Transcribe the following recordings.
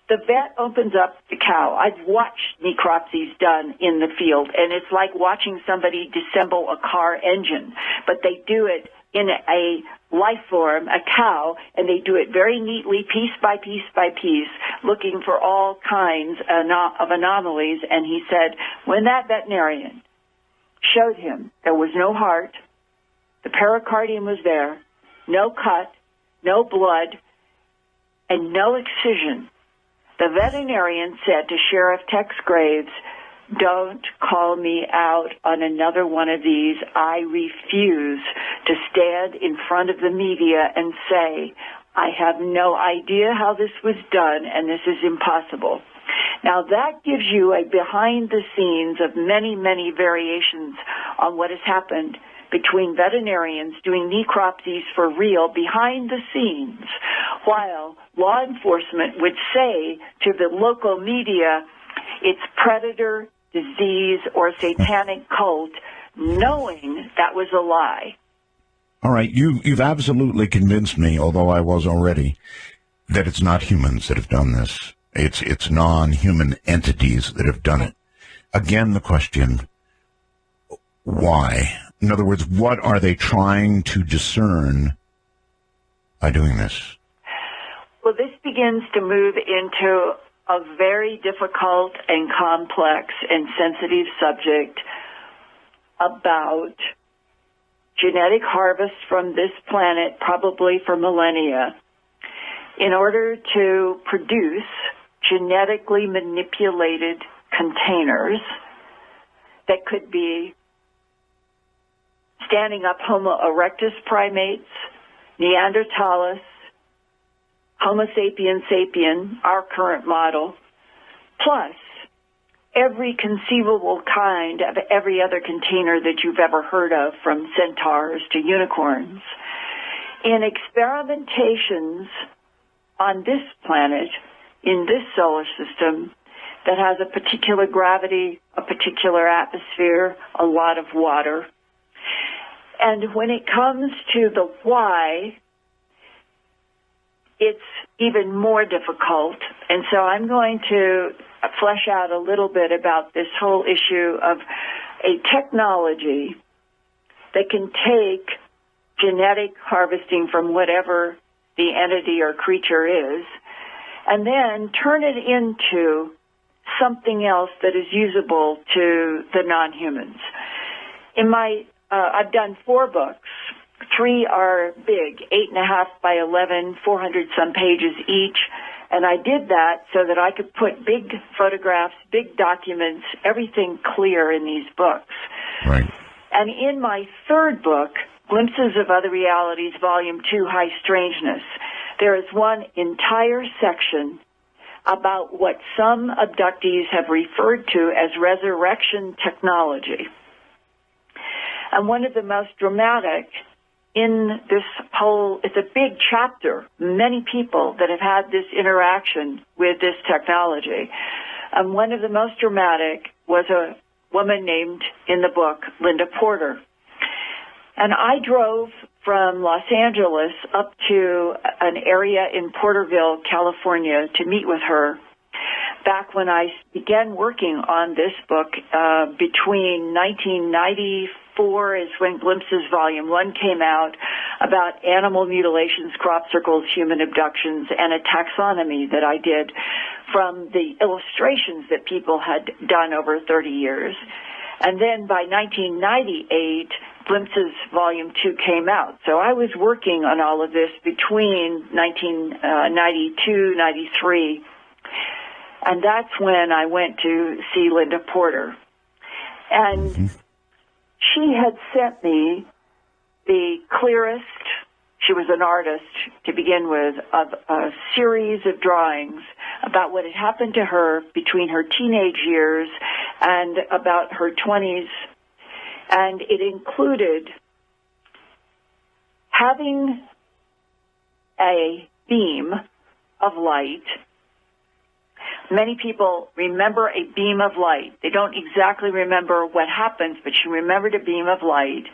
The vet opens up the cow. I've watched necropsies done in the field, and it's like watching somebody disassemble a car engine, but they do it in a life form, a cow, and they do it very neatly, piece by piece by piece, looking for all kinds of anomalies. And he said, when that veterinarian showed him there was no heart, the pericardium was there, no cut, no blood, and no excision, the veterinarian said to Sheriff Tex Graves, don't call me out on another one of these. I refuse to stand in front of the media and say, I have no idea how this was done, and this is impossible. Now, that gives you a behind the scenes of many, many variations on what has happened between veterinarians doing necropsies for real behind the scenes, while law enforcement would say to the local media, it's predator, disease, or satanic cult, knowing that was a lie. All right, you've absolutely convinced me, although I was already, that it's not humans that have done this. It's non-human entities that have done it. Again, the question, why? In other words, what are they trying to discern by doing this? Well, this begins to move into a very difficult and complex and sensitive subject about genetic harvest from this planet, probably for millennia, in order to produce genetically manipulated containers that could be standing up Homo erectus primates, Neanderthalis, Homo sapiens sapien, our current model, plus every conceivable kind of every other container that you've ever heard of, from centaurs to unicorns. In experimentations on this planet, in this solar system, that has a particular gravity, a particular atmosphere, a lot of water. And when it comes to the why, it's even more difficult. And so I'm going to flesh out a little bit about this whole issue of a technology that can take genetic harvesting from whatever the entity or creature is, and then turn it into something else that is usable to the non-humans. In my, I've done 4 books. 3 are big, 8.5 by 11, 400-some pages each, and I did that so that I could put big photographs, big documents, everything clear in these books. Right. And in my 3rd book, Glimpses of Other Realities, Volume 2, High Strangeness, there is one entire section about what some abductees have referred to as resurrection technology. And one of the most dramatic in this whole, it's a big chapter, many people that have had this interaction with this technology. And one of the most dramatic was a woman named in the book Linda Porter. And I drove from Los Angeles up to an area in Porterville, California, to meet with her back when I began working on this book. Between 1994 is when Glimpses Volume 1 came out, about animal mutilations, crop circles, human abductions, and a taxonomy that I did from the illustrations that people had done over 30 years. And then by 1998, Glimpses Volume 2 came out. So I was working on all of this between 1992, 93, and that's when I went to see Linda Porter. And she had sent me the clearest, she was an artist to begin with, of a series of drawings about what had happened to her between her teenage years and about her 20s. And it included having a beam of light. Many people remember a beam of light. They don't exactly remember what happens, but she remembered a beam of light.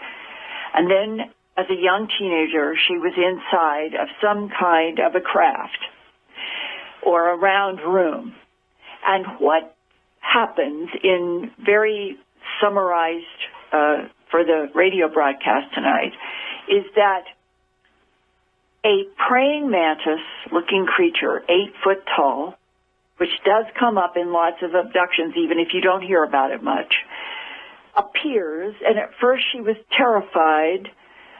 And then, as a young teenager, she was inside of some kind of a craft. or a round room. And what happens, in very summarized for the radio broadcast tonight, is that a praying mantis-looking creature, 8 foot tall, which does come up in lots of abductions, even if you don't hear about it much, appears, and at first she was terrified,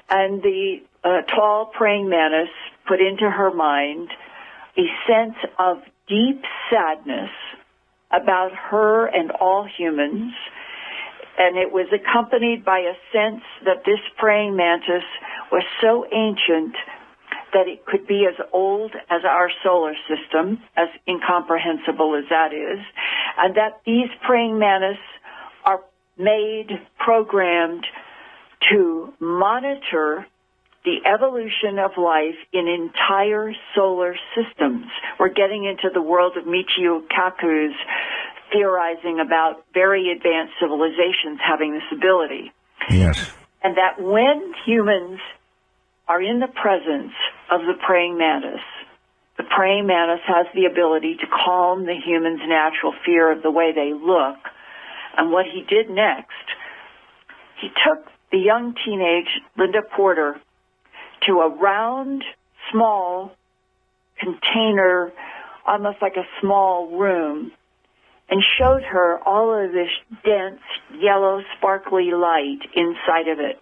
and the tall praying mantis put into her mind a sense of deep sadness about her and all humans, and it was accompanied by a sense that this praying mantis was so ancient that it could be as old as our solar system, as incomprehensible as that is, and that these praying mantis are programmed to monitor the evolution of life in entire solar systems. We're getting into the world of Michio Kaku's theorizing about very advanced civilizations having this ability. Yes. And that when humans are in the presence of the praying mantis has the ability to calm the human's natural fear of the way they look. And what he did next, he took the young teenage Linda Porter to a round, small container, almost like a small room, and showed her all of this dense, yellow, sparkly light inside of it.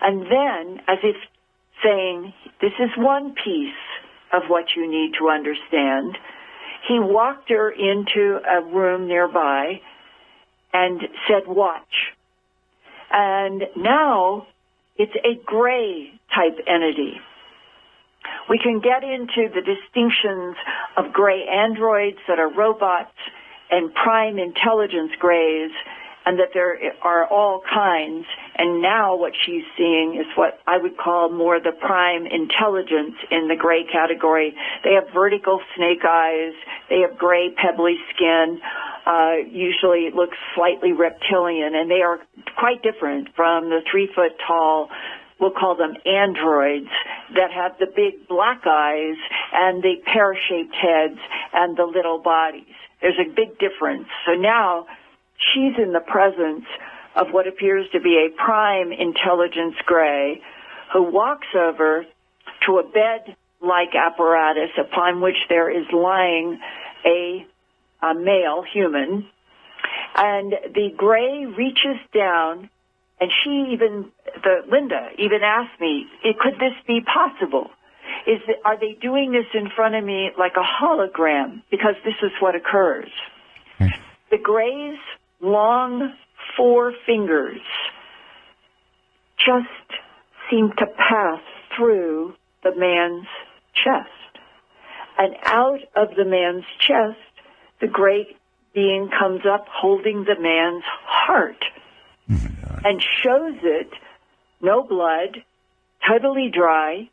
And then, as if saying, this is one piece of what you need to understand, he walked her into a room nearby and said, watch. And now it's a gray type entity. We can get into the distinctions of gray androids that are robots and prime intelligence grays, and that there are all kinds. And now what she's seeing is what I would call more the prime intelligence in the gray category. They have vertical snake eyes. They have gray pebbly skin. Usually it looks slightly reptilian, and they are quite different from the 3 foot tall, we'll call them androids, that have the big black eyes and the pear-shaped heads and the little bodies. There's a big difference. So now she's in the presence of what appears to be a prime intelligence gray, who walks over to a bed-like apparatus upon which there is lying a male human, and the gray reaches down, and Linda even asked me, could this be possible? Are they doing this in front of me like a hologram? Because this is what occurs. The gray's long 4 fingers just seem to pass through the man's chest. And out of the man's chest, the gray being comes up holding the man's heart and shows it, no blood, totally dry,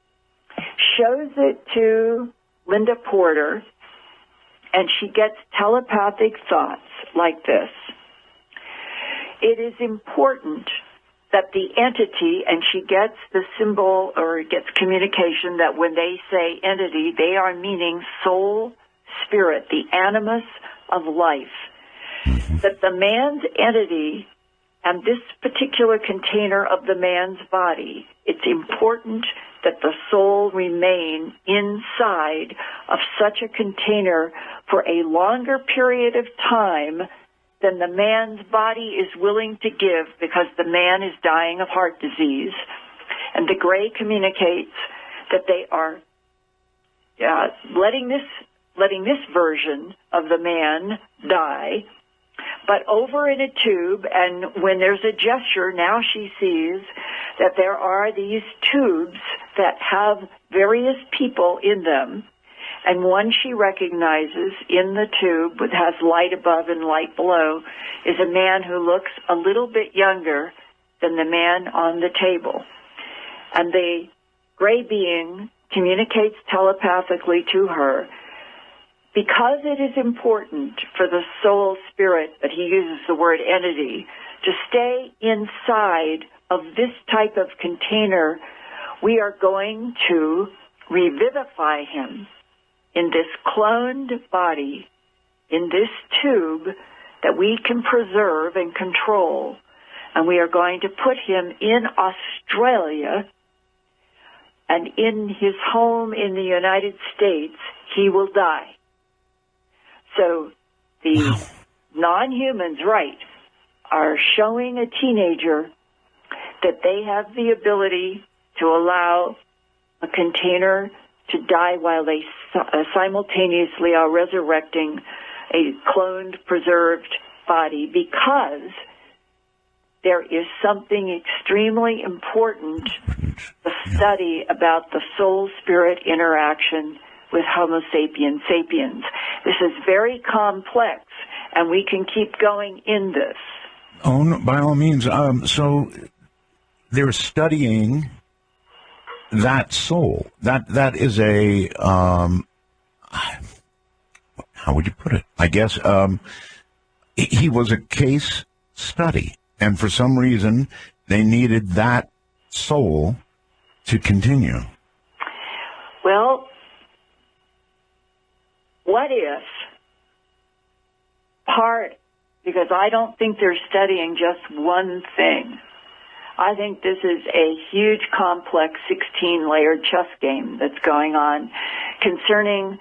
shows it to Linda Porter, and she gets telepathic thoughts like this. It is important that the entity, and she gets the symbol or gets communication that when they say entity, they are meaning soul, spirit, the animus of life, that the man's entity and this particular container of the man's body, it's important that the soul remain inside of such a container for a longer period of time than the man's body is willing to give, because the man is dying of heart disease. And the gray communicates that they are letting this version of the man die, but over in a tube. And when there's a gesture, now she sees that there are these tubes that have various people in them, and one she recognizes in the tube, that has light above and light below, is a man who looks a little bit younger than the man on the table. And the gray being communicates telepathically to her, because it is important for the soul spirit, that he uses the word entity, to stay inside of this type of container, we are going to revivify him in this cloned body, in this tube that we can preserve and control. And we are going to put him in Australia, and in his home in the United States, he will die. So the non-humans, right, are showing a teenager that they have the ability to allow a container to die while they simultaneously are resurrecting a cloned, preserved body, because there is something extremely important, the study about the soul-spirit interaction with Homo sapiens sapiens. This is very complex, and we can keep going in this. Oh, no, by all means. So they're studying that soul. That is a, how would you put it? I guess he was a case study, and for some reason they needed that soul to continue. Well, what if because I don't think they're studying just one thing. I think this is a huge, complex, 16-layered chess game that's going on concerning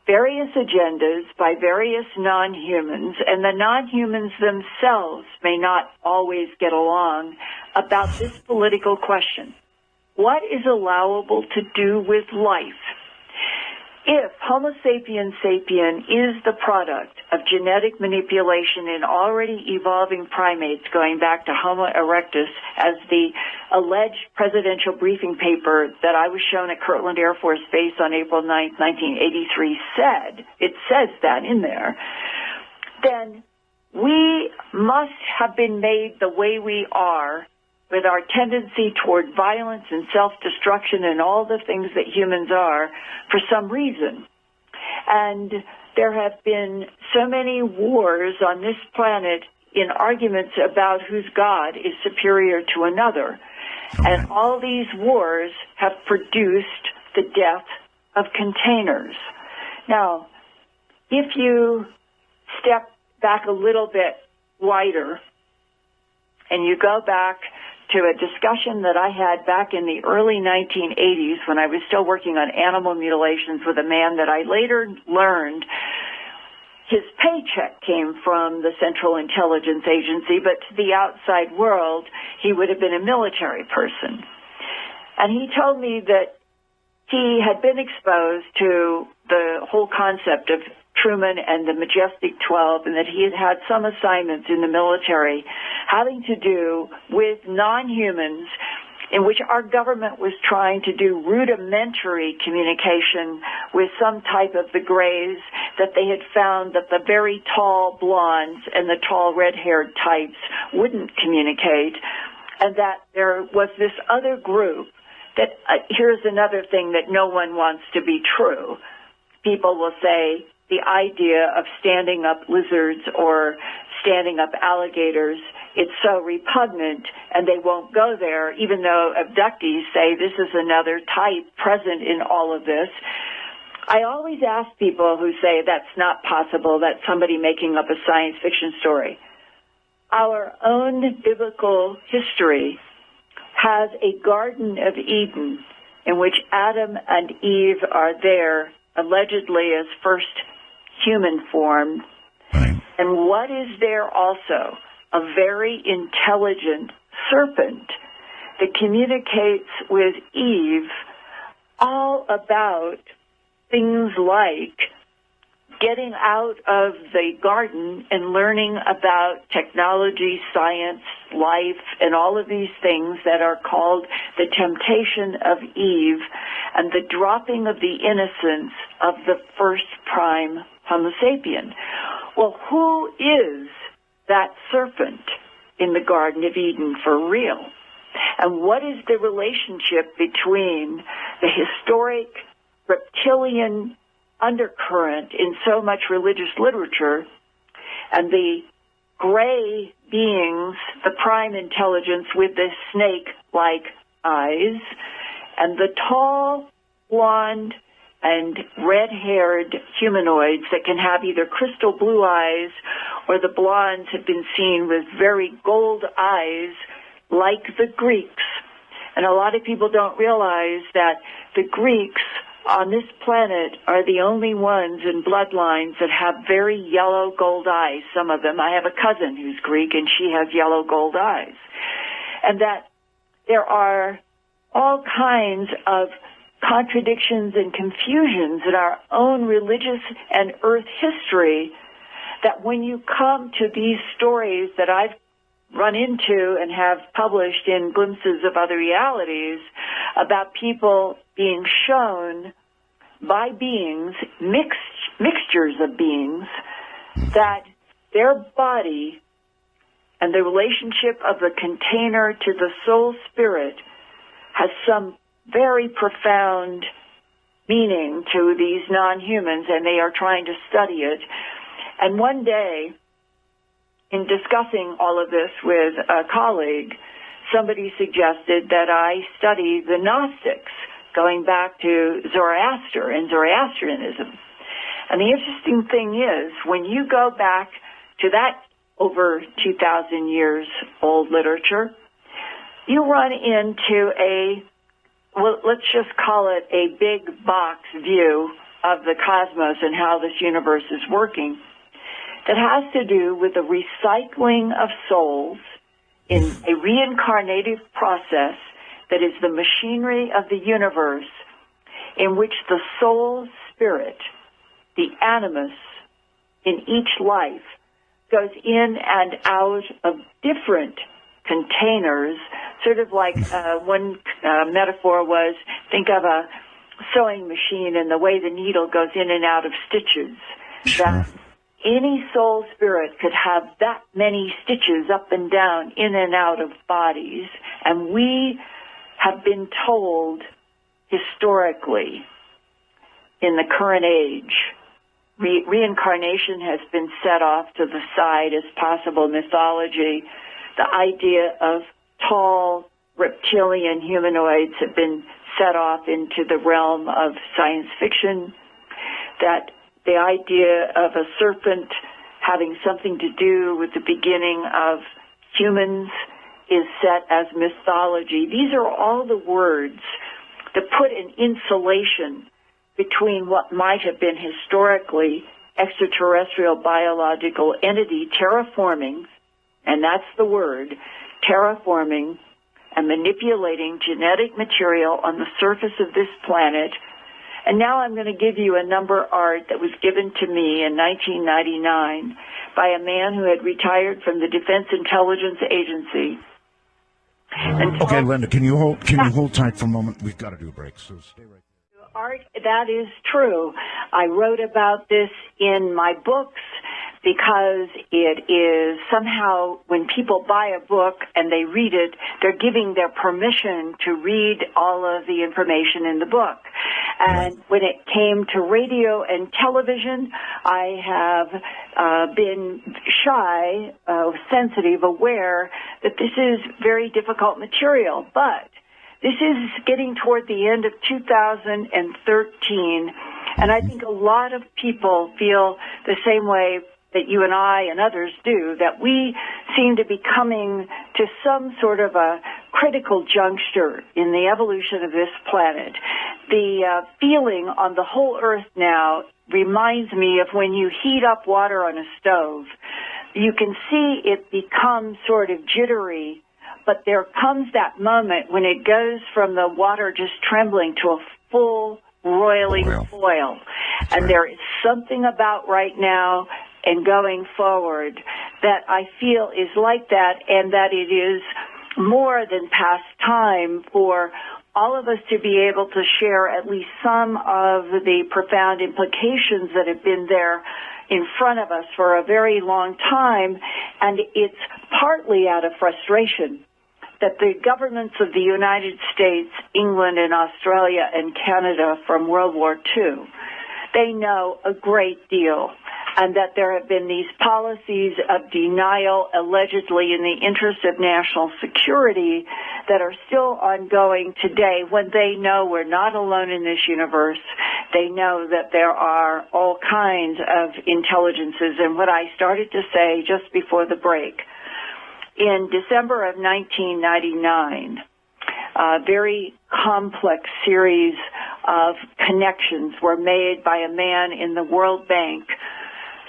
various agendas by various non-humans, and the non-humans themselves may not always get along about this political question. What is allowable to do with life? If Homo sapiens sapien is the product of genetic manipulation in already evolving primates going back to Homo erectus, as the alleged presidential briefing paper that I was shown at Kirtland Air Force Base on April 9th, 1983 said, it says that in there, then we must have been made the way we are, with our tendency toward violence and self-destruction and all the things that humans are, for some reason. And there have been so many wars on this planet in arguments about whose God is superior to another. And all these wars have produced the death of containers. Now, if you step back a little bit wider and you go back to a discussion that I had back in the early 1980s when I was still working on animal mutilations with a man that I later learned his paycheck came from the Central Intelligence Agency, but to the outside world, he would have been a military person. And he told me that he had been exposed to the whole concept of Truman and the Majestic 12, and that he had had some assignments in the military having to do with non-humans in which our government was trying to do rudimentary communication with some type of the Greys, that they had found that the very tall blondes and the tall red-haired types wouldn't communicate, and that there was this other group that, here's another thing that no one wants to be true. People will say, the idea of standing up lizards or standing up alligators, it's so repugnant, and they won't go there, even though abductees say this is another type present in all of this. I always ask people who say that's not possible, that's somebody making up a science fiction story. Our own biblical history has a Garden of Eden in which Adam and Eve are there, allegedly as first human form. Right. And what is there also? A very intelligent serpent that communicates with Eve all about things like getting out of the garden and learning about technology, science, life, and all of these things that are called the temptation of Eve and the dropping of the innocence of the first prime Homo sapien. Well, who is that serpent in the Garden of Eden for real? And what is the relationship between the historic reptilian undercurrent in so much religious literature and the gray beings, the prime intelligence with the snake-like eyes, and the tall, blonde, and red-haired humanoids that can have either crystal blue eyes or the blondes have been seen with very gold eyes like the Greeks. And a lot of people don't realize that the Greeks on this planet are the only ones in bloodlines that have very yellow gold eyes, some of them. I have a cousin who's Greek, and she has yellow gold eyes. And that there are all kinds of contradictions and confusions in our own religious and earth history that when you come to these stories that I've run into and have published in Glimpses of Other Realities about people being shown by beings, mixtures of beings, that their body and the relationship of the container to the soul spirit has some very profound meaning to these non-humans, and they are trying to study it. And one day, in discussing all of this with a colleague, somebody suggested that I study the Gnostics, going back to Zoroaster and Zoroastrianism. And the interesting thing is, when you go back to that over 2,000 years old literature, you run into well, let's just call it a big box view of the cosmos and how this universe is working that has to do with the recycling of souls in a reincarnative process that is the machinery of the universe, in which the soul spirit, the animus, in each life goes in and out of different containers, sort of like one metaphor was, think of a sewing machine and the way the needle goes in and out of stitches. Sure. That any soul spirit could have that many stitches up and down, in and out of bodies, and we have been told historically in the current age, reincarnation has been set off to the side as possible mythology. The idea of tall reptilian humanoids have been set off into the realm of science fiction. That the idea of a serpent having something to do with the beginning of humans is set as mythology. These are all the words that put an insulation between what might have been historically extraterrestrial biological entity terraforming, and that's the word, terraforming and manipulating genetic material on the surface of this planet. And now I'm going to give you a number art that was given to me in 1999 by a man who had retired from the Defense Intelligence Agency. And okay, Linda, can you hold tight for a moment? We've got to do a break, so stay right there. Art, that is true. I wrote about this in my books because it is somehow, when people buy a book and they read it, they're giving their permission to read all of the information in the book. And when it came to radio and television, I have been shy, sensitive, aware that this is very difficult material. But this is getting toward the end of 2013, and I think a lot of people feel the same way that you and I and others do, that we seem to be coming to some sort of a critical juncture in the evolution of this planet. The feeling on the whole Earth now reminds me of when you heat up water on a stove. You can see it become sort of jittery, but there comes that moment when it goes from the water just trembling to a full roiling boil. And there is something about right now and going forward that I feel is like that, and that it is more than past time for all of us to be able to share at least some of the profound implications that have been there in front of us for a very long time. And it's partly out of frustration that the governments of the United States, England, and Australia and Canada from World War II, they know a great deal and that there have been these policies of denial, allegedly in the interest of national security, that are still ongoing today when they know we're not alone in this universe. They know that there are all kinds of intelligences. And what I started to say just before the break, in December of 1999, a very complex series of connections were made by a man in the World Bank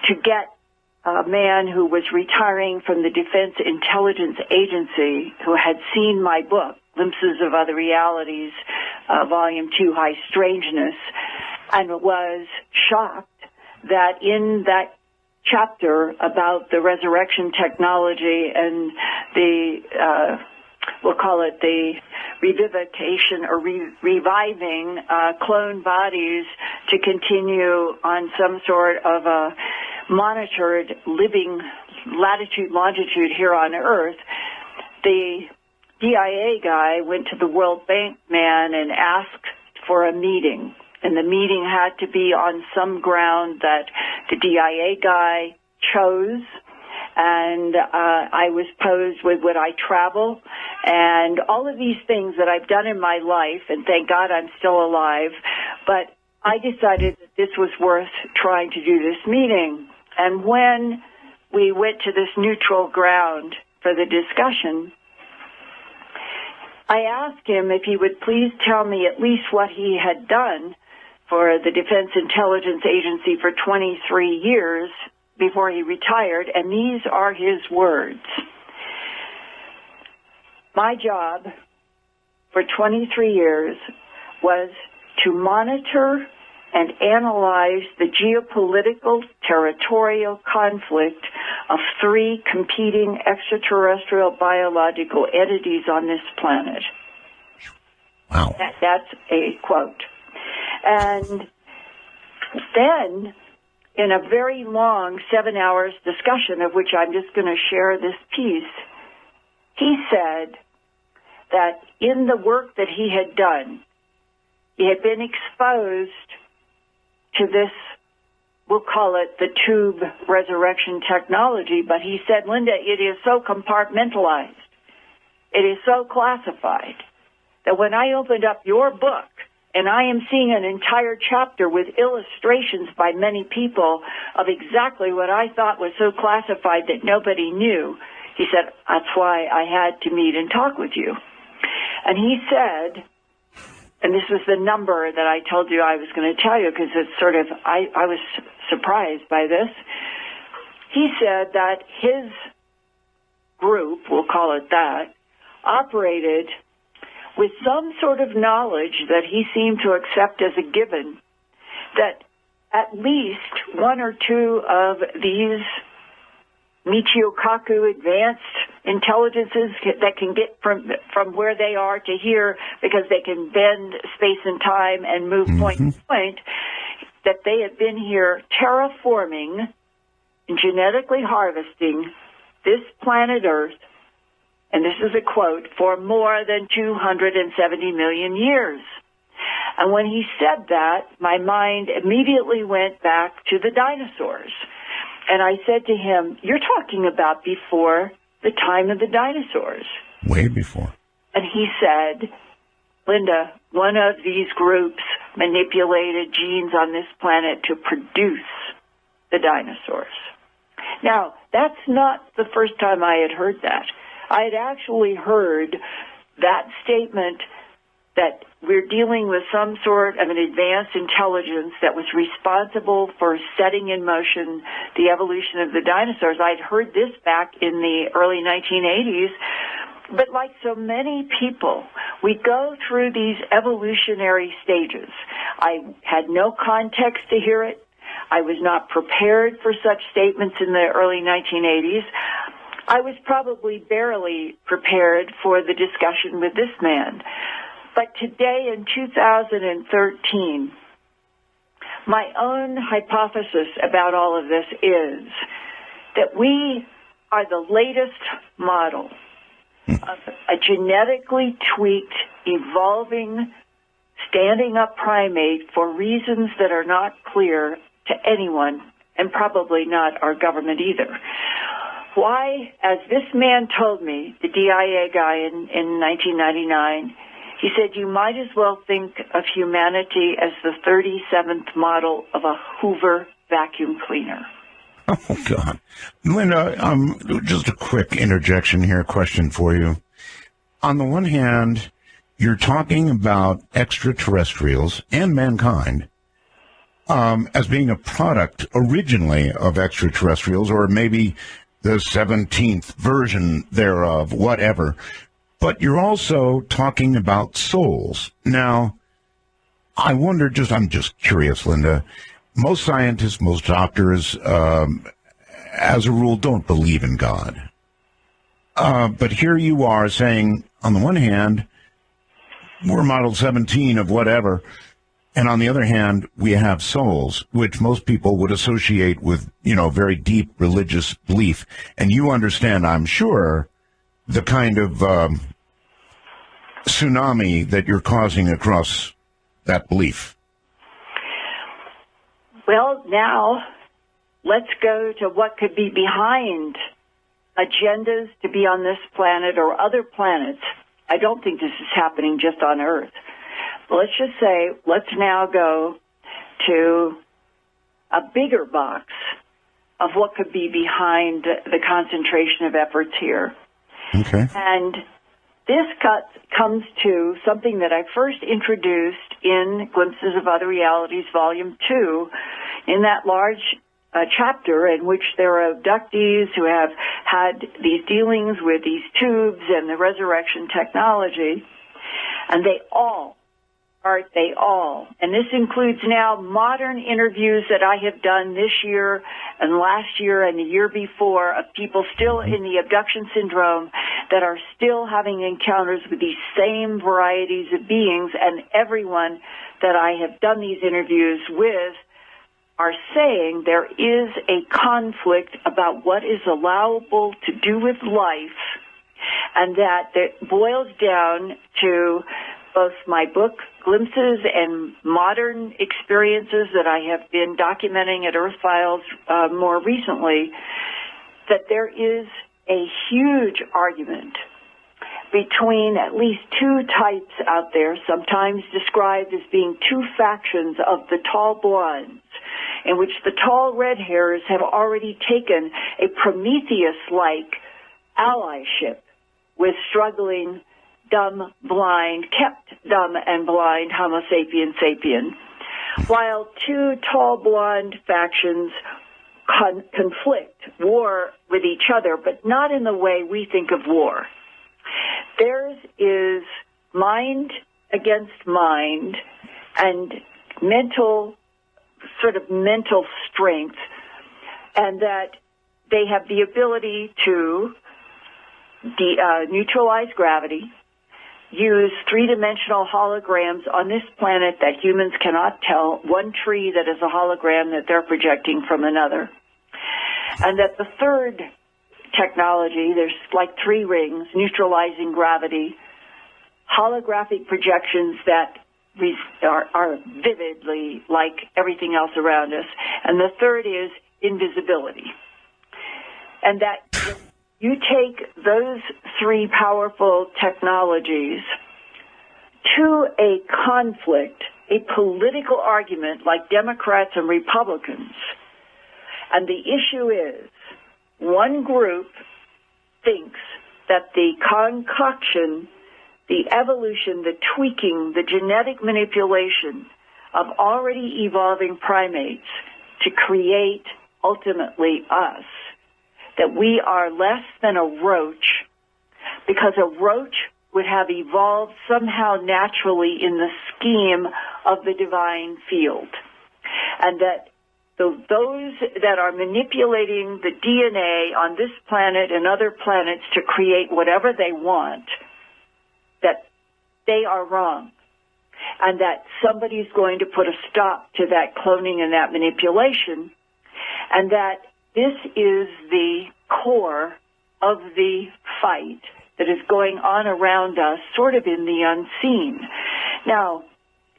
to get a man who was retiring from the Defense Intelligence Agency, who had seen my book, Glimpses of Other Realities, Volume 2, High Strangeness, and was shocked that in that chapter about the resurrection technology and the, we'll call it the revivification or reviving clone bodies to continue on some sort of a monitored living latitude, longitude here on Earth, the DIA guy went to the World Bank man and asked for a meeting. And the meeting had to be on some ground that the DIA guy chose. And I was posed with, would I travel? And all of these things that I've done in my life, and thank God I'm still alive. But I decided that this was worth trying to do this meeting. And when we went to this neutral ground for the discussion, I asked him if he would please tell me at least what he had done for the Defense Intelligence Agency for 23 years before he retired, and these are his words. My job for 23 years was to monitor and analyze the geopolitical territorial conflict of three competing extraterrestrial biological entities on this planet. Wow. That's a quote. And then, in a very long 7 hours discussion, of which I'm just going to share this piece, he said that in the work that he had done, he had been exposed to this, we'll call it the tube resurrection technology, but he said, Linda, it is so compartmentalized, it is so classified, that when I opened up your book, and I am seeing an entire chapter with illustrations by many people of exactly what I thought was so classified that nobody knew, he said, that's why I had to meet and talk with you. And he said, and this was the number that I told you I was going to tell you because it's sort of, I was surprised by this. He said that his group, we'll call it that, operated with some sort of knowledge that he seemed to accept as a given, that at least one or two of these Michiokaku advanced intelligences that can get from where they are to here because they can bend space and time and move point to point, that they had been here terraforming and genetically harvesting this planet Earth, and this is a quote, for more than 270 million years. And when he said that, my mind immediately went back to the dinosaurs. And I said to him, you're talking about before the time of the dinosaurs. Way before. And he said, Linda, one of these groups manipulated genes on this planet to produce the dinosaurs. Now, that's not the first time I had heard that. I had actually heard that statement that we're dealing with some sort of an advanced intelligence that was responsible for setting in motion the evolution of the dinosaurs. I'd heard this back in the early 1980s, but like so many people, we go through these evolutionary stages. I had no context to hear it. I was not prepared for such statements in the early 1980s. I was probably barely prepared for the discussion with this man. But today, in 2013, my own hypothesis about all of this is that we are the latest model of a genetically tweaked, evolving, standing-up primate for reasons that are not clear to anyone and probably not our government either. Why, as this man told me, the DIA guy in 1999, he said, you might as well think of humanity as the 37th model of a Hoover vacuum cleaner. Oh, God. Linda, just a quick interjection here, question for you. On the one hand, you're talking about extraterrestrials and mankind as being a product originally of extraterrestrials, or maybe the 17th version thereof, whatever. But you're also talking about souls. Now, I wonder, I'm just curious, Linda, most scientists, most doctors, as a rule, don't believe in God. But here you are saying, on the one hand, we're model 17 of whatever, and on the other hand, we have souls, which most people would associate with, very deep religious belief. And you understand, I'm sure, the kind of tsunami that you're causing across that belief. Well, now, let's go to what could be behind agendas to be on this planet or other planets. I don't think this is happening just on Earth. But let's just say, let's now go to a bigger box of what could be behind the concentration of efforts here. Okay. And this comes to something that I first introduced in Glimpses of Other Realities, Volume 2, in that large chapter in which there are abductees who have had these dealings with these tubes and the resurrection technology, and they all, and this includes now modern interviews that I have done this year and last year and the year before of people still in the abduction syndrome that are still having encounters with these same varieties of beings, and everyone that I have done these interviews with are saying there is a conflict about what is allowable to do with life, and that it boils down to both my book, Glimpses, and modern experiences that I have been documenting at Earth Files more recently, that there is a huge argument between at least two types out there, sometimes described as being two factions of the tall blondes, in which the tall red hairs have already taken a Prometheus-like allyship with struggling, dumb, blind, kept dumb and blind Homo sapien sapien, while two tall blonde factions conflict, war with each other, but not in the way we think of war. Theirs is mind against mind and mental strength, and that they have the ability to neutralize gravity, use three-dimensional holograms on this planet that humans cannot tell, one tree that is a hologram that they're projecting from another, and that the third technology, there's like three rings, neutralizing gravity, holographic projections that are vividly like everything else around us, and the third is invisibility. And that you take those three powerful technologies to a conflict, a political argument like Democrats and Republicans, and the issue is one group thinks that the concoction, the evolution, the tweaking, the genetic manipulation of already evolving primates to create ultimately us, that we are less than a roach, because a roach would have evolved somehow naturally in the scheme of the divine field, and that those that are manipulating the DNA on this planet and other planets to create whatever they want, that they are wrong, and that somebody's going to put a stop to that cloning and that manipulation, and that this is the core of the fight that is going on around us, sort of in the unseen. Now,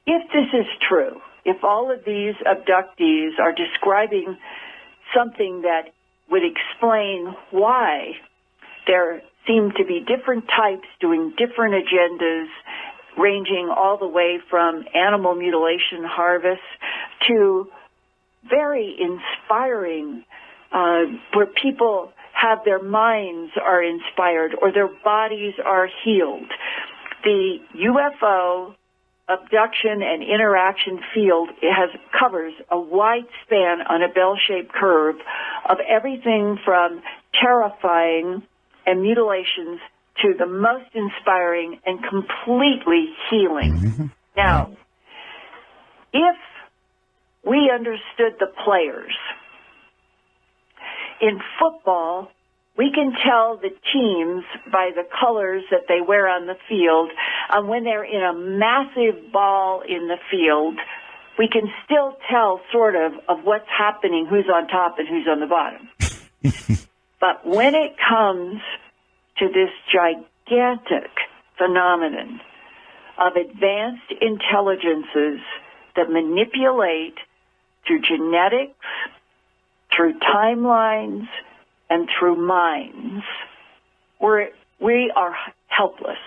if this is true, if all of these abductees are describing something that would explain why there seem to be different types doing different agendas, ranging all the way from animal mutilation harvest to very inspiring, where people have their minds are inspired or their bodies are healed. The UFO abduction and interaction field covers a wide span on a bell-shaped curve of everything from terrifying and mutilations to the most inspiring and completely healing. Mm-hmm. Now, if we understood the players in football, we can tell the teams by the colors that they wear on the field. And when they're in a massive ball in the field, we can still tell sort of what's happening, who's on top and who's on the bottom. But when it comes to this gigantic phenomenon of advanced intelligences that manipulate through genetics, through timelines, and through minds, we are helpless.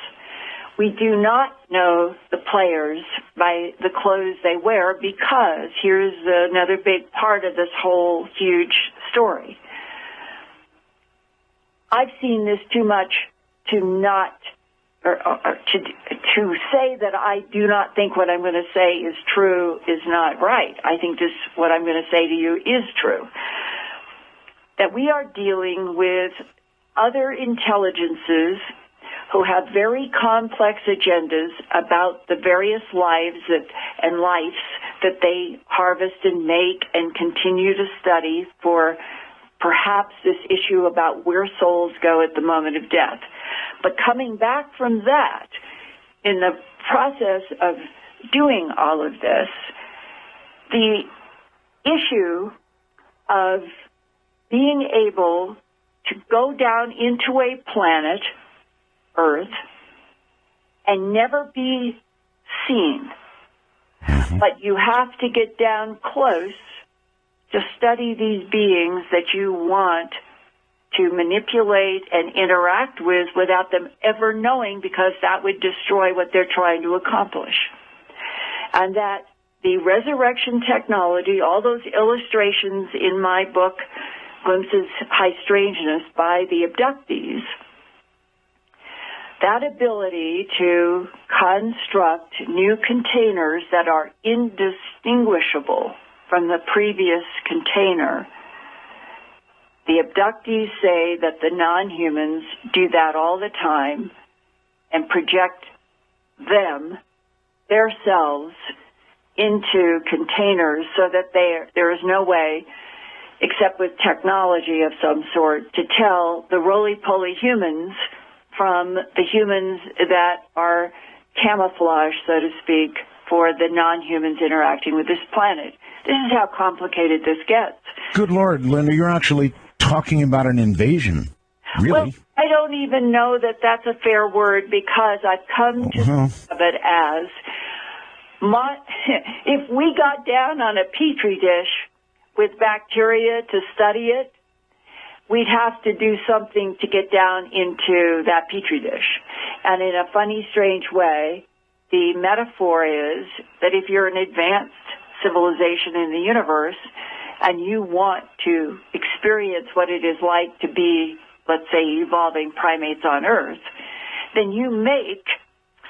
We do not know the players by the clothes they wear, because here's another big part of this whole huge story. I've seen this too much to not, to say that I do not think what I'm going to say is true is not right. I think this, what I'm going to say to you, is true. That we are dealing with other intelligences who have very complex agendas about the various lives and lives that they harvest and make and continue to study for perhaps this issue about where souls go at the moment of death. But coming back from that, in the process of doing all of this, the issue of being able to go down into a planet, Earth, and never be seen. Mm-hmm. But you have to get down close to study these beings that you want to manipulate and interact with without them ever knowing, because that would destroy what they're trying to accomplish. And that the resurrection technology, all those illustrations in my book, Glimpses High Strangeness, by the abductees, that ability to construct new containers that are indistinguishable from the previous container, the abductees say that the non-humans do that all the time and project theirselves into containers so that there is no way, except with technology of some sort, to tell the roly-poly humans from the humans that are camouflaged, so to speak, for the non-humans interacting with this planet. This is how complicated this gets. Good Lord, Linda, you're actually talking about an invasion. Really? Well, I don't even know that that's a fair word, because I've come to think of it as, if we got down on a petri dish with bacteria to study it, we'd have to do something to get down into that petri dish. And in a funny, strange way, the metaphor is that if you're an advanced civilization in the universe and you want to experience what it is like to be, let's say, evolving primates on Earth, then you make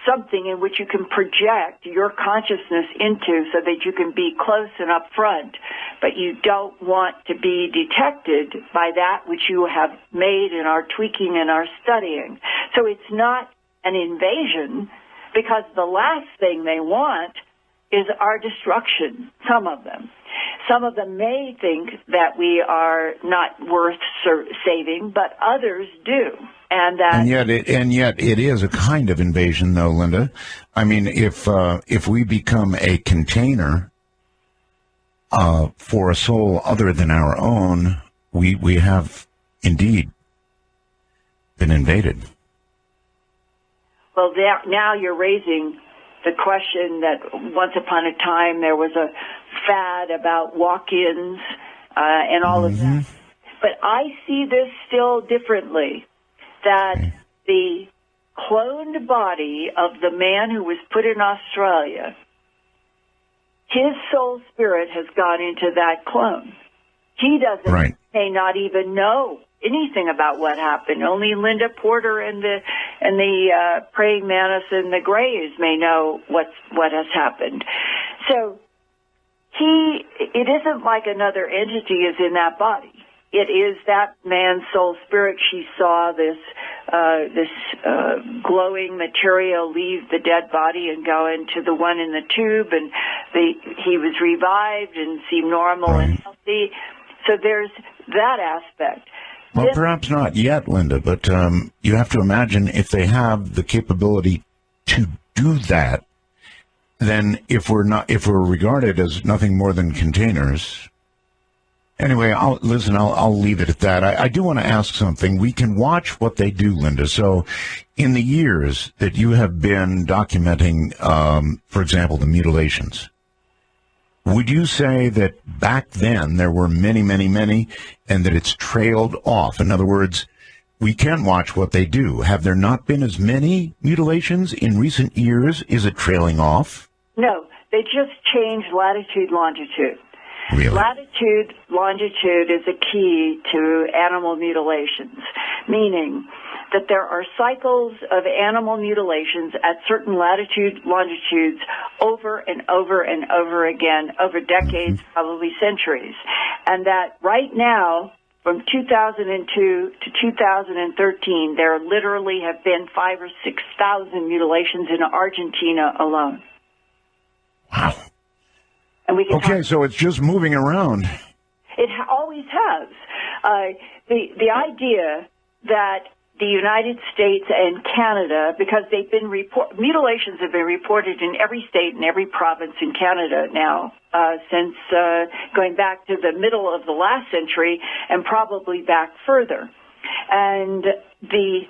something in which you can project your consciousness into so that you can be close and up front, but you don't want to be detected by that which you have made and are tweaking and are studying. So it's not an invasion, because the last thing they want is our destruction, some of them. Some of them may think that we are not worth saving, but others do. And yet it is a kind of invasion, though, Linda. I mean, if we become a container for a soul other than our own, we have indeed been invaded. Well, now you're raising the question that once upon a time there was a fad about walk-ins and all of that. But I see this still differently, that the cloned body of the man who was put in Australia, his soul spirit has gone into that clone. He doesn't, may not even know anything about what happened. Only Linda Porter and the Praying Mantis and the Greys may know what has happened. So it isn't like another entity is in that body. It is that man's soul spirit. She saw this glowing material leave the dead body and go into the one in the tube, and he was revived and seemed normal and healthy. So there's that aspect. Well, perhaps not yet, Linda, but you have to imagine if they have the capability to do that, then if we're regarded as nothing more than containers. Anyway, I'll leave it at that. I do want to ask something. We can watch what they do, Linda. So in the years that you have been documenting, for example, the mutilations, would you say that back then there were many, many, many, and that it's trailed off? In other words, we can watch what they do. Have there not been as many mutilations in recent years? Is it trailing off? No, they just changed latitude, longitude. Really? Latitude, longitude is a key to animal mutilations, meaning that there are cycles of animal mutilations at certain latitude, longitudes over and over and over again, over decades, probably centuries. And that right now, from 2002 to 2013, there literally have been 5,000 or 6,000 mutilations in Argentina alone. Wow. And we can so it's just moving around. It always has. The idea that the United States and Canada, because they've been mutilations have been reported in every state and every province in Canada now, since going back to the middle of the last century and probably back further. And the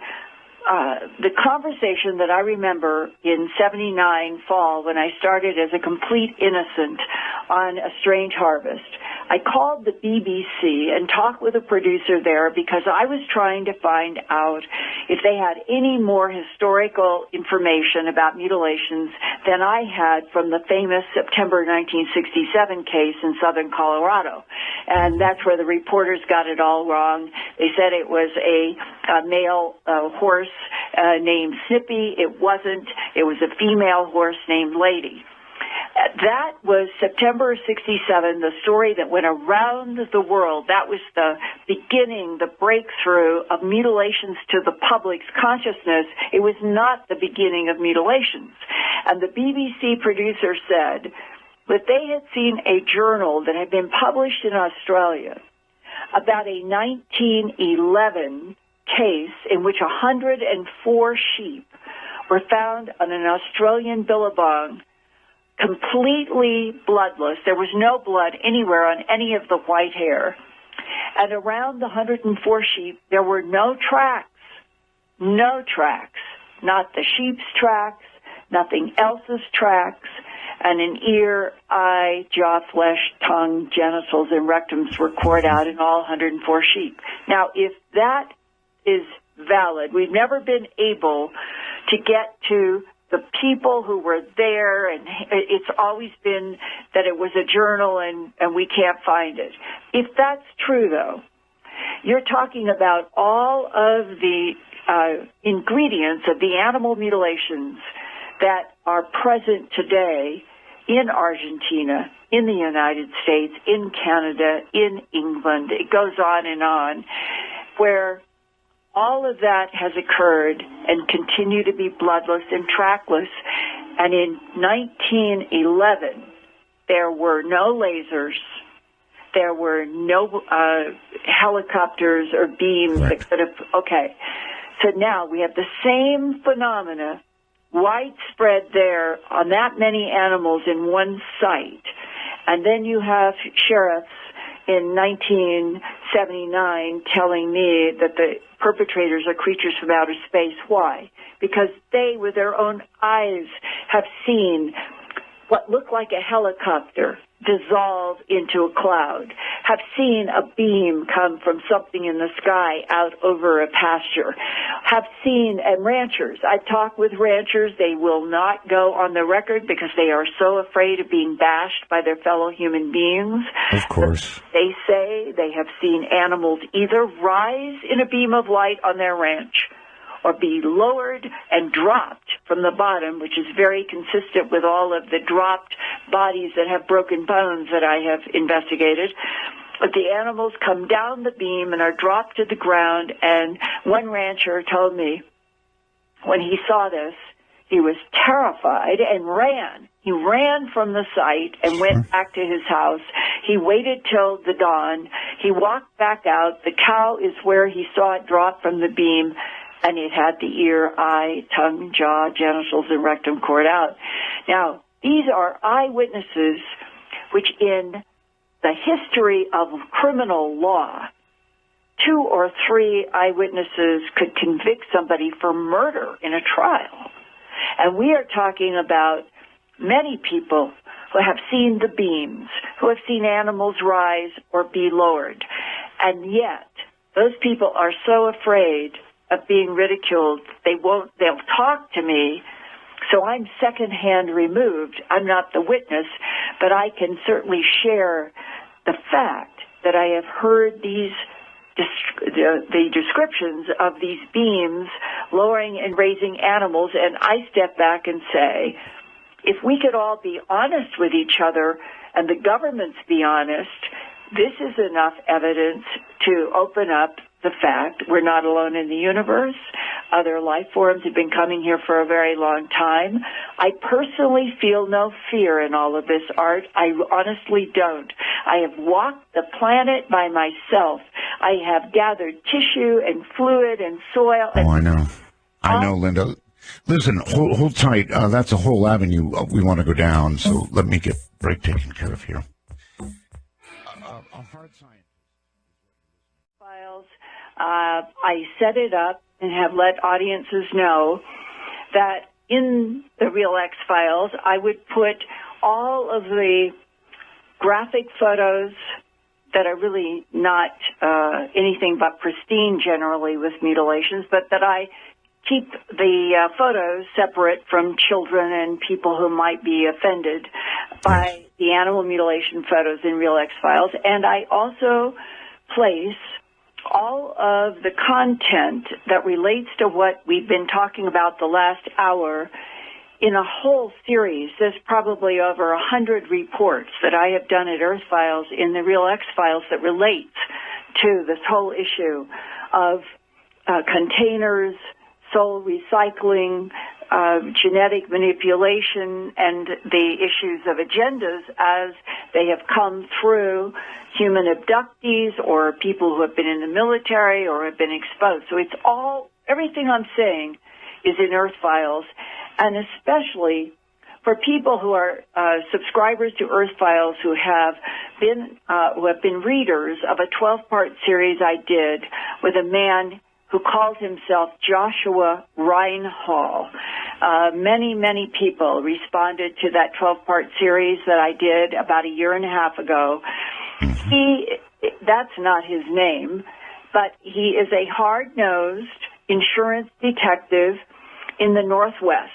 conversation that I remember in 79 fall when I started as a complete innocent on A Strange Harvest, I called the BBC and talked with a producer there because I was trying to find out if they had any more historical information about mutilations than I had from the famous September 1967 case in southern Colorado. And that's where the reporters got it all wrong. They said it was a male horse named Snippy. It wasn't. It was a female horse named Lady. That was September of 67, the story that went around the world. That was the beginning, the breakthrough of mutilations to the public's consciousness. It was not the beginning of mutilations. And the BBC producer said that they had seen a journal that had been published in Australia about a 1911 case in which 104 sheep were found on an Australian billabong, completely bloodless. There was no blood anywhere on any of the white hair. And around the 104 sheep, there were no tracks. No tracks. Not the sheep's tracks, nothing else's tracks, and an ear, eye, jaw, flesh, tongue, genitals, and rectums were cored out in all 104 sheep. Now, if that is valid, we've never been able to get to the people who were there, and it's always been that it was a journal and we can't find it. If that's true, though, you're talking about all of the ingredients of the animal mutilations that are present today in Argentina, in the United States, in Canada, in England. It goes on, where all of that has occurred and continue to be bloodless and trackless. And in 1911, there were no lasers. There were no helicopters or beams that could have... Okay. So now we have the same phenomena widespread there on that many animals in one site. And then you have sheriffs in 1979 telling me that the perpetrators are creatures from outer space. Why? Because they, with their own eyes, have seen what looked like a helicopter dissolve into a cloud, have seen a beam come from something in the sky out over a pasture, have seen, and ranchers. I've talked with ranchers. They will not go on the record because they are so afraid of being bashed by their fellow human beings. Of course. They say they have seen animals either rise in a beam of light on their ranch or be lowered and dropped from the bottom, which is very consistent with all of the dropped bodies that have broken bones that I have investigated. But the animals come down the beam and are dropped to the ground, and one rancher told me when he saw this, he was terrified and ran. He ran from the site and went back to his house. He waited till the dawn. He walked back out. The cow is where he saw it drop from the beam, and it had the ear, eye, tongue, jaw, genitals, and rectum cord out. Now, these are eyewitnesses which in the history of criminal law, 2 or 3 eyewitnesses could convict somebody for murder in a trial. And we are talking about many people who have seen the beams, who have seen animals rise or be lowered. And yet, those people are so afraid of being ridiculed, they'll talk to me, so I'm secondhand removed. I'm not the witness, but I can certainly share the fact that I have heard the descriptions of these beams lowering and raising animals, and I step back and say, if we could all be honest with each other and the governments be honest, this is enough evidence to open up the fact we're not alone in the universe. Other life forms have been coming here for a very long time. I personally feel no fear in all of this, Art. I honestly don't. I have walked the planet by myself. I have gathered tissue and fluid and soil. Oh, I know. I know, Linda. Listen, hold tight. That's a whole avenue we want to go down, so let me get break taken care of here. A hard science. Files. I set it up and have let audiences know that in the Real X files, I would put all of the graphic photos that are really not anything but pristine generally with mutilations, but that I keep the photos separate from children and people who might be offended by the animal mutilation photos in Real X files. And I also place all of the content that relates to what we've been talking about the last hour in a whole series. There's probably over 100 reports that I have done at Earth Files in the Real X files that relates to this whole issue of containers, soul recycling, genetic manipulation, and the issues of agendas as they have come through human abductees or people who have been in the military or have been exposed. So it's all, everything I'm saying is in Earth Files, and especially for people who are subscribers to Earth Files who have been readers of a 12-part series I did with a man who calls himself Joshua Reinhall. Many people responded to that 12-part series that I did about a year and a half ago. That's not his name, but he is a hard-nosed insurance detective in the Northwest.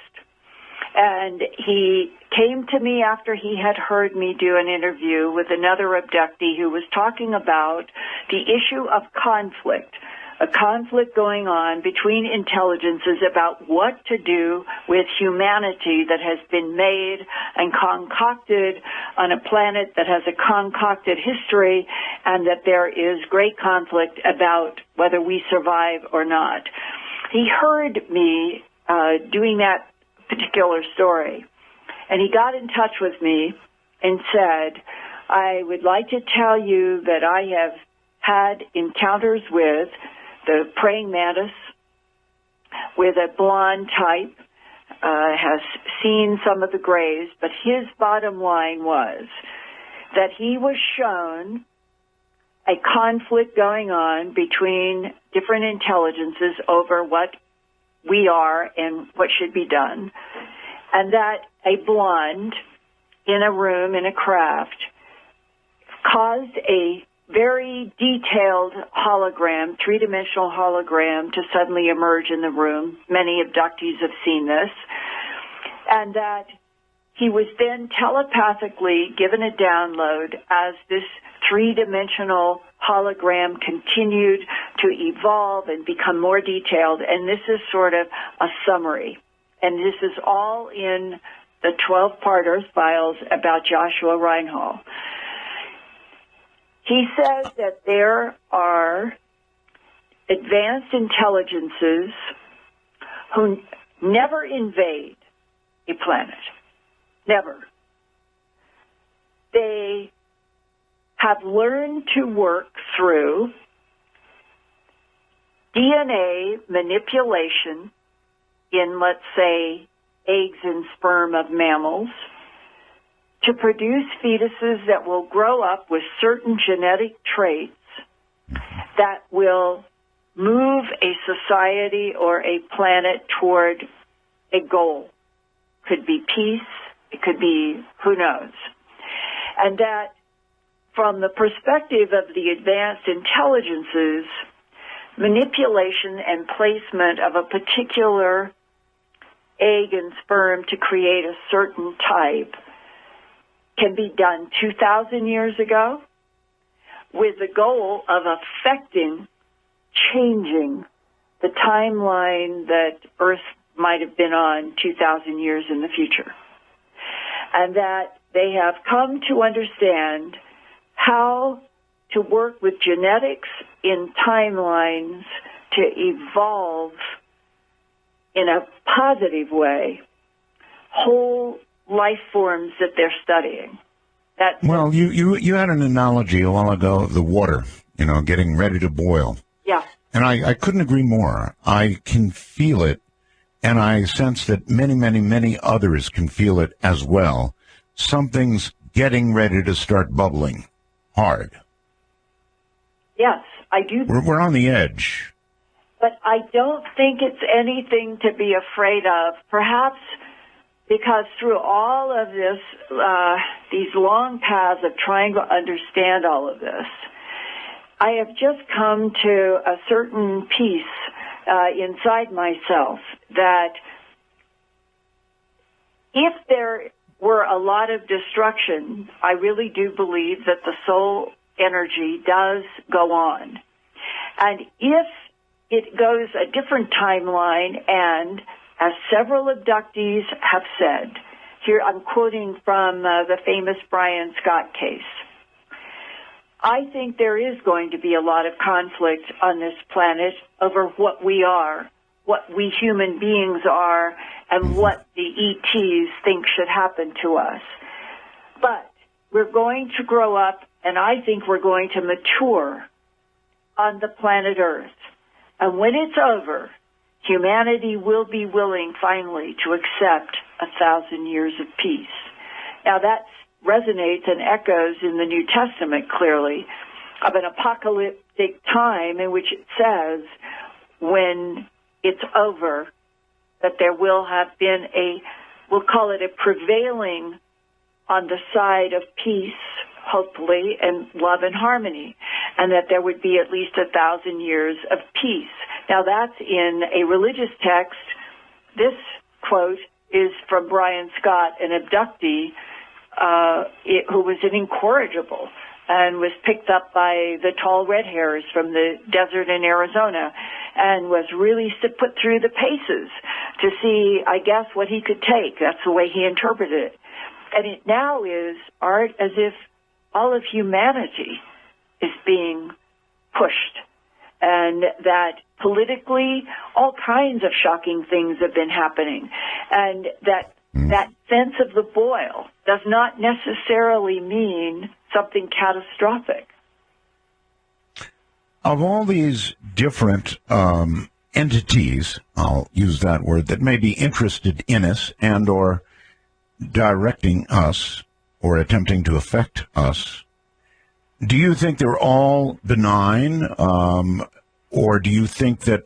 And he came to me after he had heard me do an interview with another abductee who was talking about the issue of conflict, a conflict going on between intelligences about what to do with humanity that has been made and concocted on a planet that has a concocted history, and that there is great conflict about whether we survive or not. He heard me doing that particular story, and he got in touch with me and said, I would like to tell you that I have had encounters with the Praying Mantis, with a blonde type, has seen some of the grays, but his bottom line was that he was shown a conflict going on between different intelligences over what we are and what should be done, and that a blonde in a room in a craft caused a very detailed hologram, three-dimensional hologram, to suddenly emerge in the room. Many abductees have seen this. And that he was then telepathically given a download as this three-dimensional hologram continued to evolve and become more detailed. And this is sort of a summary. And this is all in the 12-part Earth Files about Joshua Reinhold. He says that there are advanced intelligences who never invade a planet. Never. They have learned to work through DNA manipulation in, let's say, eggs and sperm of mammals to produce fetuses that will grow up with certain genetic traits that will move a society or a planet toward a goal. Could be peace, it could be who knows. And that from the perspective of the advanced intelligences, manipulation and placement of a particular egg and sperm to create a certain type can be done 2,000 years ago with the goal of affecting, changing the timeline that Earth might have been on 2,000 years in the future. And that they have come to understand how to work with genetics in timelines to evolve in a positive way whole life forms that they're studying. Well, you had an analogy a while ago of the water, getting ready to boil. Yeah. And I couldn't agree more. I can feel it, and I sense that many, many, many others can feel it as well. Something's getting ready to start bubbling hard. Yes, I do. We're on the edge. But I don't think it's anything to be afraid of. Perhaps because through all of this, these long paths of trying to understand all of this, I have just come to a certain peace inside myself that if there were a lot of destruction, I really do believe that the soul energy does go on. And if it goes a different timeline, and as several abductees have said, here I'm quoting from the famous Brian Scott case, I think there is going to be a lot of conflict on this planet over what we are, what we human beings are, and what the ETs think should happen to us. But we're going to grow up, and I think we're going to mature on the planet Earth. And when it's over, humanity will be willing finally to accept 1,000 years of peace. Now that resonates and echoes in the New Testament clearly of an apocalyptic time in which it says when it's over that there will have been we'll call it a prevailing on the side of peace, hopefully, and love and harmony, and that there would be at least 1,000 years of peace. Now that's in a religious text. This quote is from Brian Scott, an abductee who was an incorrigible and was picked up by the tall red hairs from the desert in Arizona and was really put through the paces to see, I guess, what he could take. That's the way he interpreted it. And it now is, Art, as if all of humanity is being pushed, and that politically all kinds of shocking things have been happening, and that sense of the boil does not necessarily mean something catastrophic. Of all these different entities, I'll use that word, that may be interested in us and or directing us or attempting to affect us, do you think they're all benign, or do you think that,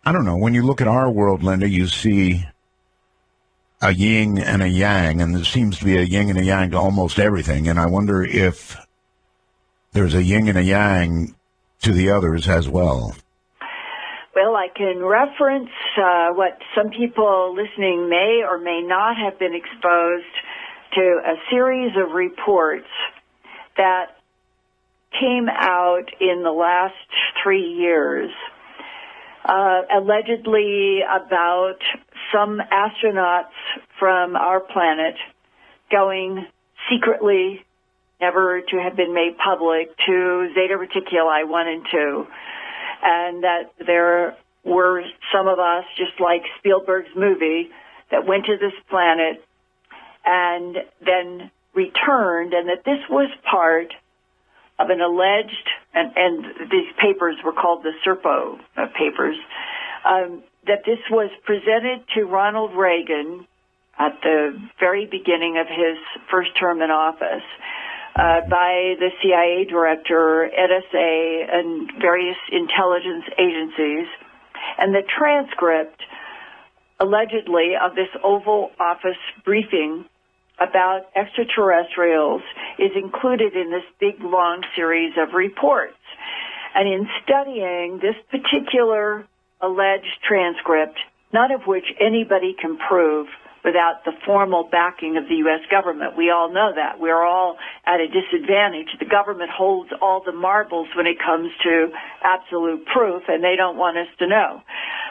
I don't know, when you look at our world, Linda, you see a yin and a yang, and there seems to be a yin and a yang to almost everything, and I wonder if there's a yin and a yang to the others as well. Well, I can reference what some people listening may or may not have been exposed to, a series of reports that came out in the last 3 years, allegedly about some astronauts from our planet going secretly, never to have been made public, to Zeta Reticuli 1 and 2, and that there were some of us, just like Spielberg's movie, that went to this planet and then returned, and that this was part of an alleged, and these papers were called the Serpo papers, that this was presented to Ronald Reagan at the very beginning of his first term in office by the CIA director, NSA, and various intelligence agencies. And the transcript, allegedly, of this Oval Office briefing about extraterrestrials is included in this big, long series of reports. And in studying this particular alleged transcript, none of which anybody can prove without the formal backing of the U.S. government. We all know that. We're all at a disadvantage. The government holds all the marbles when it comes to absolute proof, and they don't want us to know.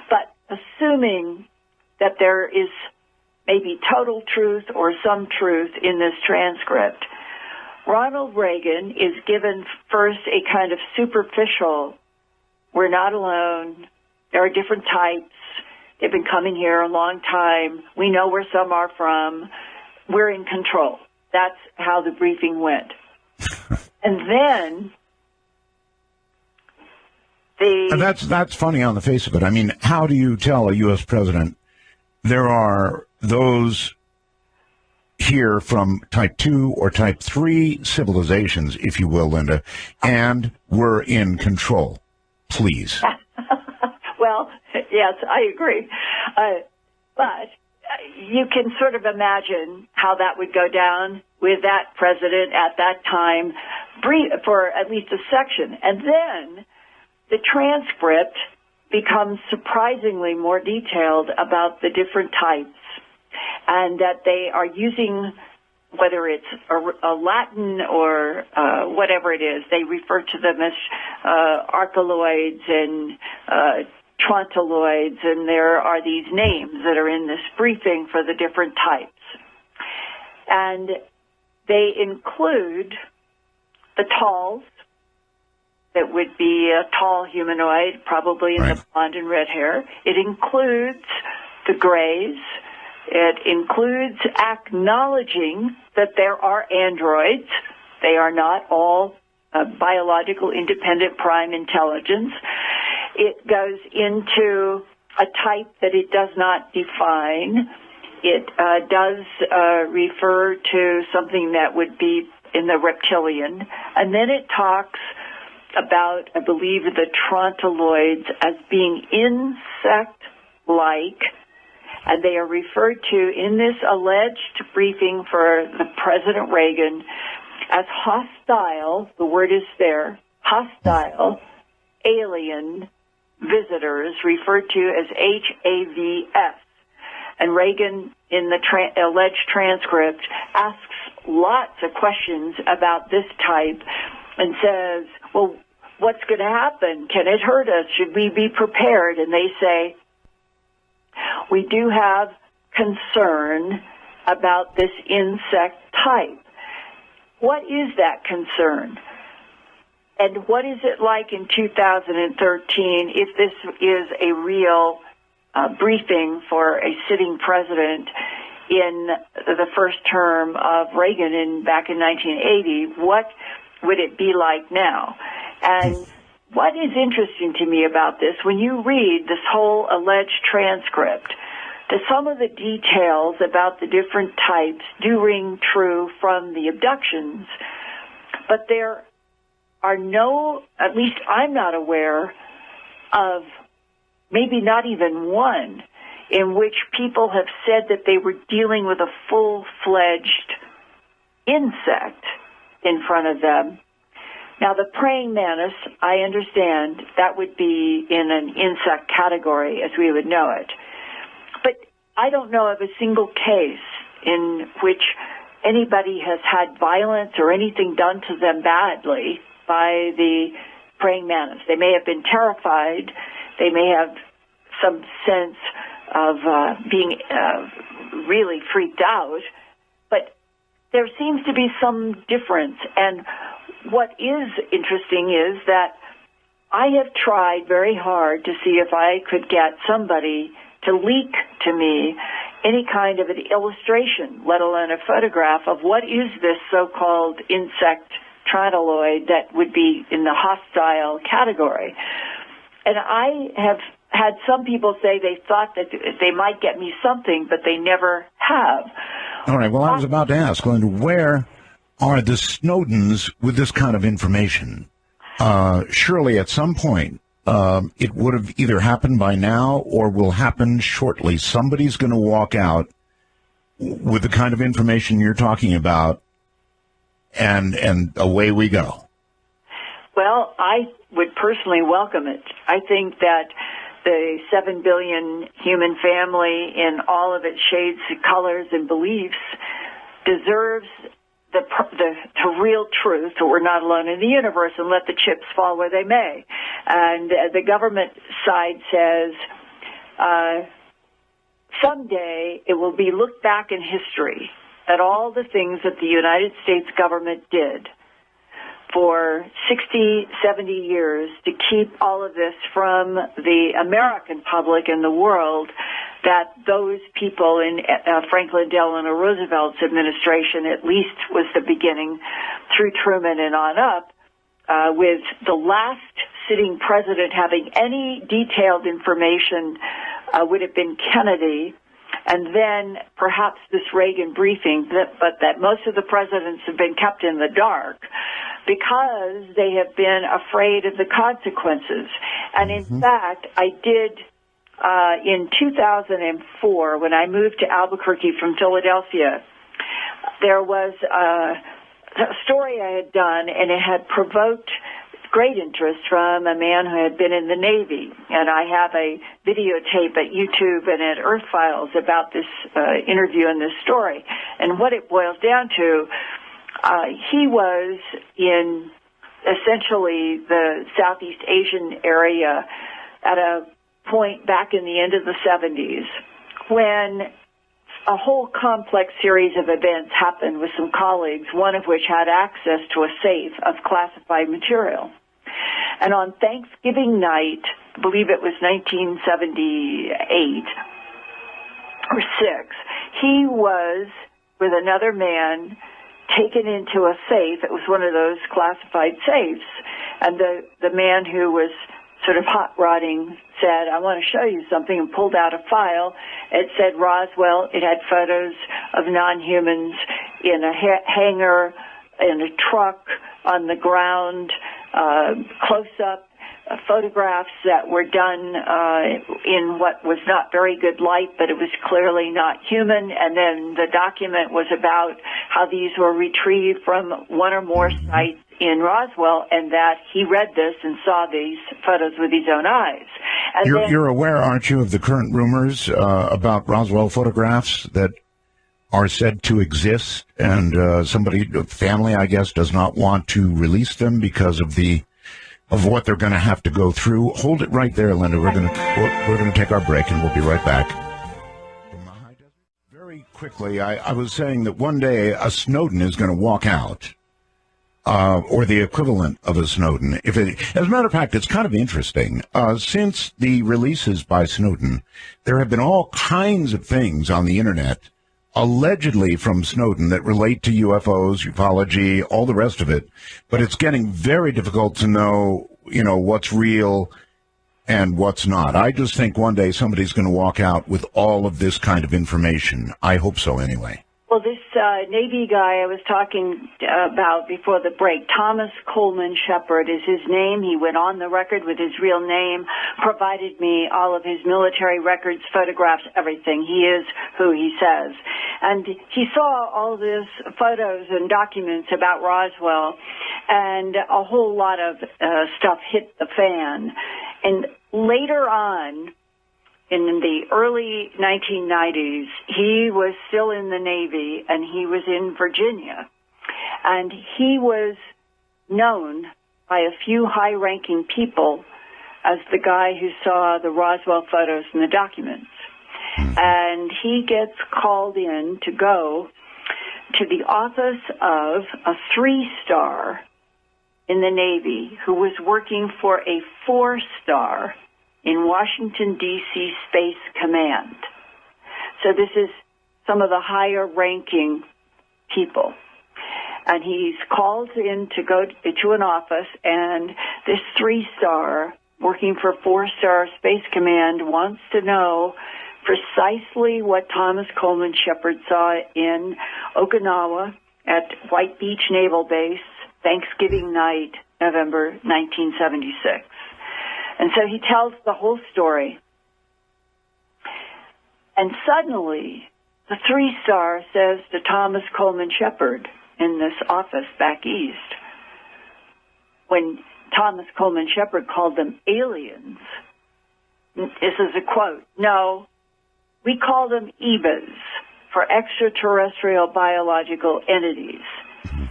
But assuming that there is maybe total truth or some truth in this transcript, Ronald Reagan is given first a kind of superficial, we're not alone, there are different types, they've been coming here a long time, we know where some are from, we're in control. That's how the briefing went. And then That's funny on the face of it. I mean, how do you tell a U.S. president there are those here from type 2 or type 3 civilizations, if you will, Linda, and we're in control? Please. Well, yes, I agree. But you can sort of imagine how that would go down with that president at that time for at least a section. And then the transcript becomes surprisingly more detailed about the different types, and that they are using, whether it's a Latin or whatever it is, they refer to them as archeloids and trontoloids, and there are these names that are in this briefing for the different types. And they include the talls, that would be a tall humanoid, probably in the blonde and red hair. It includes the grays. It includes acknowledging that there are androids. They are not all biological independent prime intelligence. It goes into a type that it does not define. It does refer to something that would be in the reptilian. And then it talks about, I believe, the trontoloids as being insect-like, and they are referred to in this alleged briefing for the President Reagan as hostile, the word is there, hostile alien visitors, referred to as HAVS. And Reagan, in the alleged transcript, asks lots of questions about this type and says, well, what's going to happen? Can it hurt us? Should we be prepared? And they say, we do have concern about this insect type. What is that concern? And what is it like in 2013 if this is a real briefing for a sitting president in the first term of Reagan back in 1980? What would it be like now? And what is interesting to me about this, when you read this whole alleged transcript, that some of the details about the different types do ring true from the abductions, but there are no, at least I'm not aware of, maybe not even one, in which people have said that they were dealing with a full-fledged insect in front of them. Now, the praying mantis, I understand, that would be in an insect category as we would know it. But I don't know of a single case in which anybody has had violence or anything done to them badly by the praying mantis. They may have been terrified. They may have some sense of being really freaked out. But there seems to be some difference. And what is interesting is that I have tried very hard to see if I could get somebody to leak to me any kind of an illustration, let alone a photograph, of what is this so-called insect tranaloid that would be in the hostile category. And I have had some people say they thought that they might get me something, but they never have. All right, well, I was about to ask, Linda, where are the Snowdens with this kind of information? Surely at some point it would have either happened by now or will happen shortly. Somebody's going to walk out with the kind of information you're talking about, and away we go. Well, I would personally welcome it. I think that the 7 billion human family in all of its shades, colors, and beliefs deserves the real truth, that we're not alone in the universe, and let the chips fall where they may. And the government side says someday it will be looked back in history at all the things that the United States government did for 60, 70 years to keep all of this from the American public and the world, that those people in Franklin Delano Roosevelt's administration at least was the beginning, through Truman and on up, with the last sitting president having any detailed information would have been Kennedy, and then perhaps this Reagan briefing, but that most of the presidents have been kept in the dark because they have been afraid of the consequences. And in fact, I did, in 2004, when I moved to Albuquerque from Philadelphia, there was a story I had done, and it had provoked great interest from a man who had been in the Navy. And I have a videotape at YouTube and at Earth Files about this interview and this story. And what it boils down to, he was in essentially the Southeast Asian area at a point back in the end of the 70s when a whole complex series of events happened with some colleagues, one of which had access to a safe of classified material. And on Thanksgiving night, I believe it was 1978 or 6, he was, with another man, taken into a safe. It was one of those classified safes. And the man who was sort of hot rodding said, "I want to show you something," and pulled out a file. It said Roswell. It had photos of non-humans in a hangar, in a truck, on the ground, close-up photographs that were done in what was not very good light, but it was clearly not human. And then the document was about how these were retrieved from one or more sites in Roswell, and that he read this and saw these photos with his own eyes. And you're aware, aren't you, of the current rumors about Roswell photographs that are said to exist, and family, I guess, does not want to release them because of what they're going to have to go through? Hold it right there, Linda. We're going to take our break, and we'll be right back. Very quickly, I was saying that one day a Snowden is going to walk out. Or the equivalent of a Snowden. As a matter of fact, it's kind of interesting. Since the releases by Snowden, there have been all kinds of things on the Internet, allegedly from Snowden, that relate to UFOs, ufology, all the rest of it. But it's getting very difficult to know, what's real and what's not. I just think one day somebody's going to walk out with all of this kind of information. I hope so, anyway. Well, this Navy guy I was talking about before the break, Thomas Coleman Shepard is his name. He went on the record with his real name, provided me all of his military records, photographs, everything. He is who he says. And he saw all this photos and documents about Roswell, and a whole lot of stuff hit the fan. And later on, in the early 1990s, he was still in the Navy, and he was in Virginia. And he was known by a few high-ranking people as the guy who saw the Roswell photos and the documents. And he gets called in to go to the office of a 3-star in the Navy who was working for a 4-star in Washington, D.C. Space Command. So this is some of the higher-ranking people. And he's called in to go to an office, and this 3-star working for 4-star Space Command wants to know precisely what Thomas Coleman Shepard saw in Okinawa at White Beach Naval Base, Thanksgiving night, November 1976. And so he tells the whole story. And suddenly, the 3-star says to Thomas Coleman Shepard in this office back east, when Thomas Coleman Shepard called them aliens, this is a quote, "No, we call them EBAs, for extraterrestrial biological entities."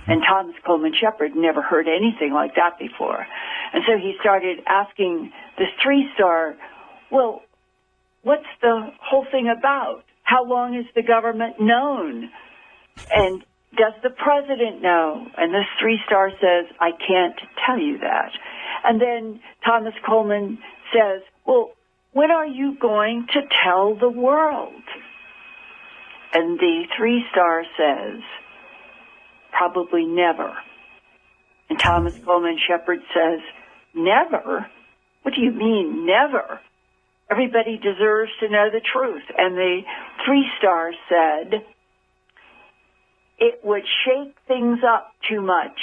And Thomas Coleman Shepard never heard anything like that before. And so he started asking this 3-star, well, what's the whole thing about? How long has the government known? And does the president know? And this 3-star says, I can't tell you that. And then Thomas Coleman says, well, when are you going to tell the world? And the 3-star says, probably never. And Thomas Coleman Shepard says, never? What do you mean, never? Everybody deserves to know the truth. And the 3-star said, it would shake things up too much.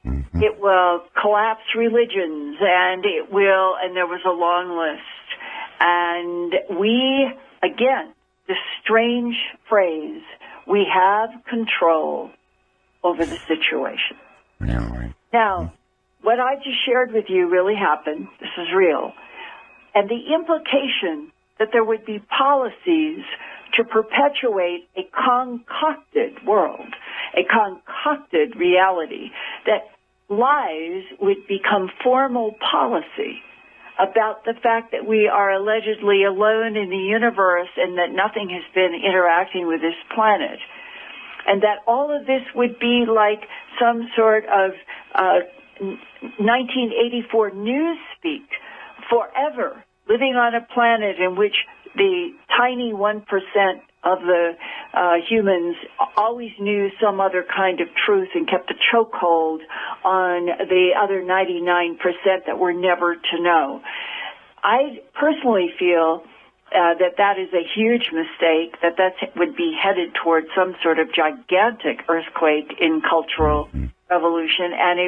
Mm-hmm. It will collapse religions, and it will, and there was a long list. And we, again, this strange phrase, we have control over the situation. Yeah, right. Now, what I just shared with you really happened. This is real. And the implication that there would be policies to perpetuate a concocted world, a concocted reality, that lies would become formal policy about the fact that we are allegedly alone in the universe and that nothing has been interacting with this planet. And that all of this would be like some sort of 1984 newspeak, forever living on a planet in which the tiny 1% of the humans always knew some other kind of truth and kept a chokehold on the other 99% that were never to know. I personally feel that is a huge mistake, that would be headed towards some sort of gigantic earthquake in cultural revolution, and it